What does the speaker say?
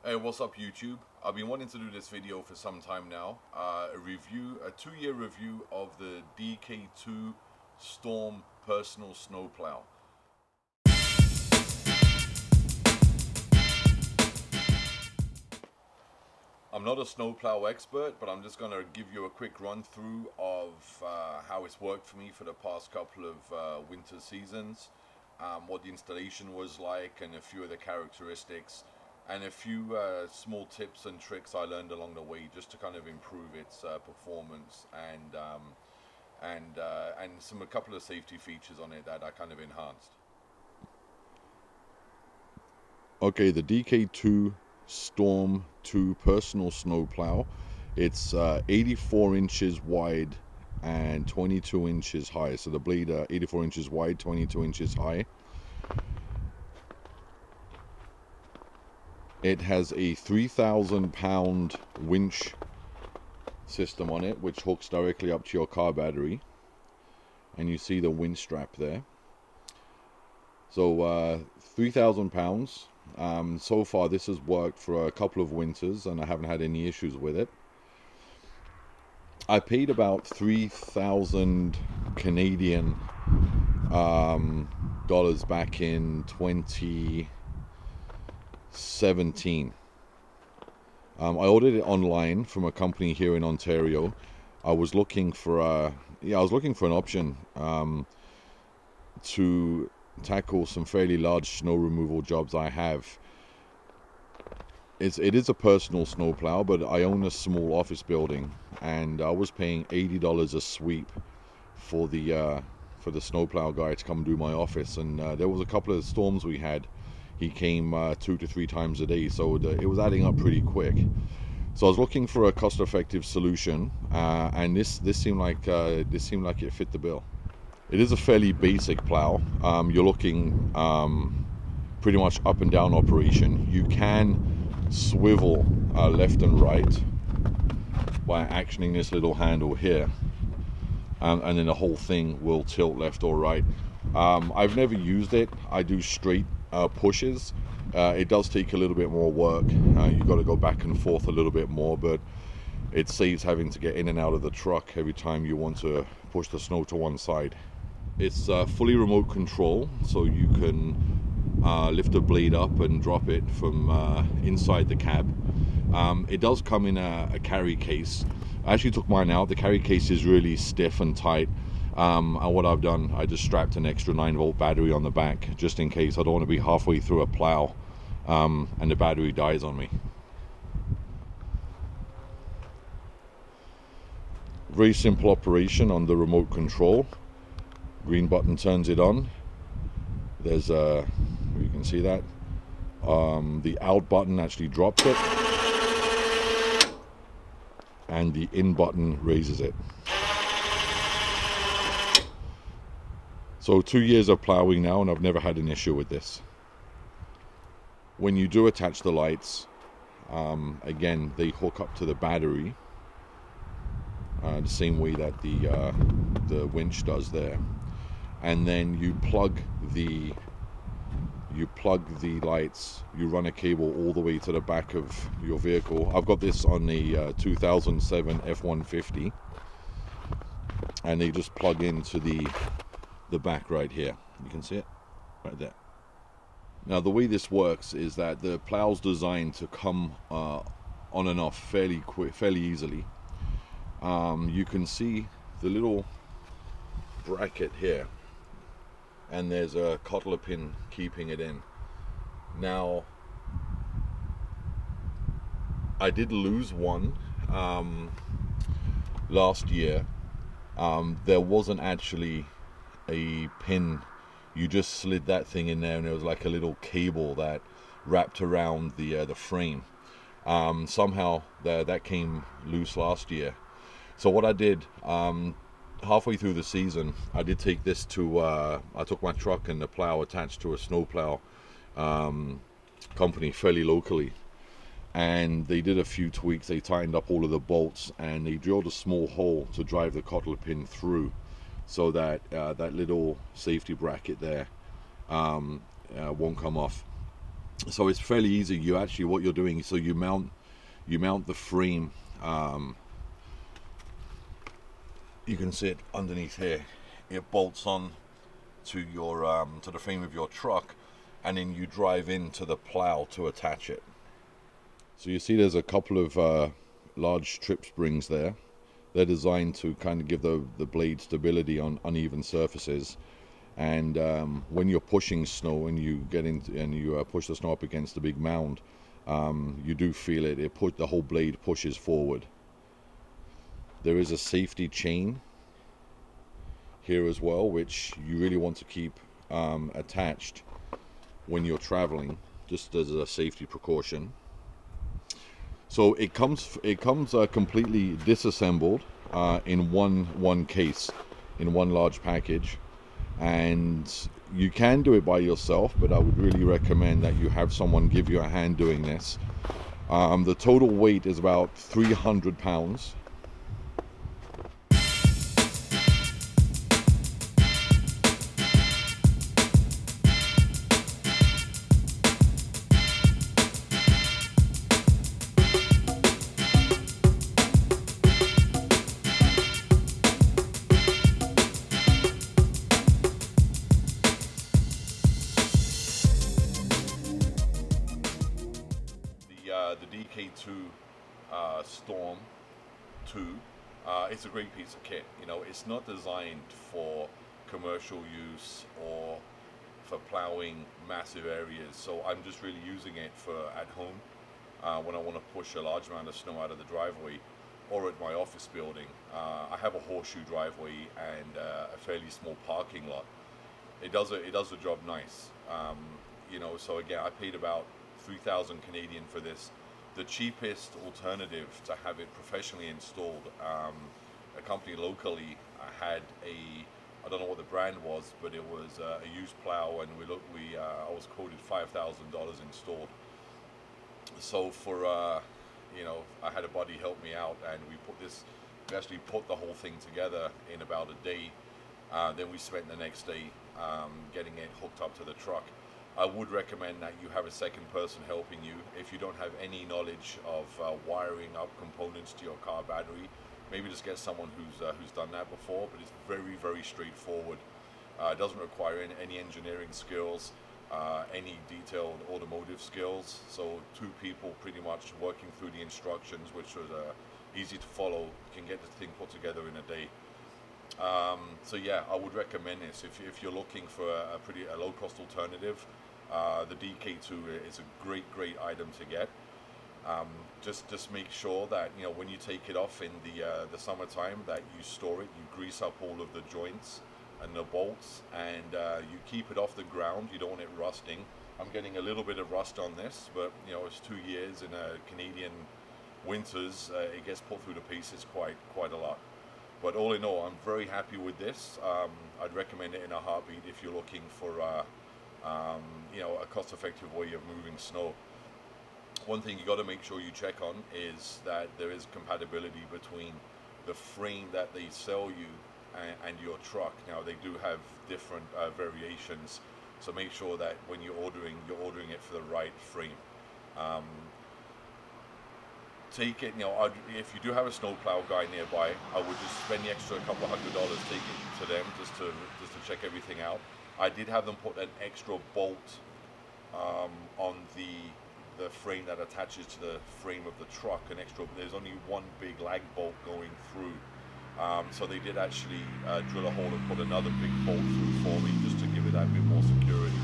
Hey, what's up YouTube? I've been wanting to do this video for some time now. A 2-year review of the Dk2 Storm personal snowplow. I'm not a snowplow expert, but I'm just going to give you a quick run through of how it's worked for me for the past couple of winter seasons, what the installation was like, and a few of the characteristics, and a few small tips and tricks I learned along the way just to kind of improve its performance and a couple of safety features on it that I kind of enhanced. Okay, the Dk2 Storm 2 personal snowplow. It's 84 inches wide and 22 inches high. So the blade 84 inches wide, 22 inches high. It has a 3,000 pound winch system on it, which hooks directly up to your car battery. And you see the winch strap there. So 3,000 pounds. So far this has worked for a couple of winters and I haven't had any issues with it. I paid about 3,000 Canadian dollars back in 2017. I ordered it online from a company here in Ontario. I was looking for an option to tackle some fairly large snow removal jobs I have. It is a personal snowplow, but I own a small office building, and I was paying $80 a sweep for the snowplow guy to come do my office. And there was a couple of storms we had. He came 2 to 3 times a day, so it was adding up pretty quick. So I was looking for a cost-effective solution, and this seemed like it fit the bill. It is a fairly basic plow. You're looking pretty much up and down operation. You can swivel left and right by actioning this little handle here, and then the whole thing will tilt left or right. I've never used it. I do straight pushes. It does take a little bit more work. You've got to go back and forth a little bit more, but it saves having to get in and out of the truck every time you want to push the snow to one side. It's fully remote control, so you can lift the blade up and drop it from inside the cab. It does come in a carry case. I actually took mine out. The carry case is really stiff and tight. And what I've done, I just strapped an extra 9-volt battery on the back, just in case. I don't want to be halfway through a plow and the battery dies on me. Very simple operation on the remote control. Green button turns it on. There's you can see that. The out button actually drops it, and the in button raises it. So 2 years of plowing now, and I've never had an issue with this. When you do attach the lights, again, they hook up to the battery the same way that the winch does there. And then you plug the lights, you run a cable all the way to the back of your vehicle. I've got this on the 2007 F-150, and they just plug into the back right here. You can see it right there. Now the way this works is that the plow's designed to come on and off fairly easily. You can see the little bracket here, and there's a coupler pin keeping it in. Now I did lose one last year. There wasn't actually a pin. You just slid that thing in there, and there was like a little cable that wrapped around the frame. Somehow that came loose last year. So what I did, halfway through the season, I did take this to, I took my truck and the plow attached to a snowplow company fairly locally, and they did a few tweaks. They tightened up all of the bolts, and they drilled a small hole to drive the coupler pin through, so that that little safety bracket there won't come off. So it's fairly easy. You actually, what you're doing, so you mount the frame. You can see it underneath here. It bolts on to your to the frame of your truck, and then you drive into the plow to attach it. So you see there's a couple of large trip springs there. They're designed to kind of give the blade stability on uneven surfaces. And when you're pushing snow and you get into and you push the snow up against the big mound, you do feel it. The whole blade pushes forward. There is a safety chain here as well, which you really want to keep attached when you're traveling, just as a safety precaution. So it comes completely disassembled in one case, in one large package, and you can do it by yourself, but I would really recommend that you have someone give you a hand doing this. The total weight is about 300 pounds. The Dk2 Storm 2, it's a great piece of kit. You know, it's not designed for commercial use or for plowing massive areas, so I'm just really using it for at home when I want to push a large amount of snow out of the driveway, or at my office building. I have a horseshoe driveway and a fairly small parking lot. It does the job nice. You know, so again, I paid about 3,000 Canadian for this. The cheapest alternative to have it professionally installed, a company locally had I don't know what the brand was, but it was a used plow, and I was quoted $5,000 installed. So for you know, I had a buddy help me out, and we actually put the whole thing together in about a day. Then we spent the next day getting it hooked up to the truck. I would recommend that you have a second person helping you. If you don't have any knowledge of wiring up components to your car battery, maybe just get someone who's done that before. But it's very straightforward. It doesn't require any engineering skills, any detailed automotive skills. So two people pretty much working through the instructions, which was easy to follow, can get the thing put together in a day. So yeah, I would recommend this if you're looking for a low cost alternative. The Dk2 is a great item to get. Just make sure that, you know, when you take it off in the summertime, that you store it, you grease up all of the joints and the bolts, and you keep it off the ground. You don't want it rusting. I'm getting a little bit of rust on this, but you know, it's 2 years in Canadian winters. It gets pulled through the pieces quite a lot. But all in all, I'm very happy with this. I'd recommend it in a heartbeat if you're looking for you know, a cost-effective way of moving snow. One thing you got to make sure you check on is that there is compatibility between the frame that they sell you and your truck. Now, they do have different variations, so make sure that when you're ordering it for the right frame. Take it, you know, if you do have a snowplow guy nearby, I would just spend the extra couple $100, take it to them just to check everything out. I did have them put an extra bolt on the frame that attaches to the frame of the truck. There's only one big lag bolt going through, so they did actually drill a hole and put another big bolt through for me, just to give it that bit more security.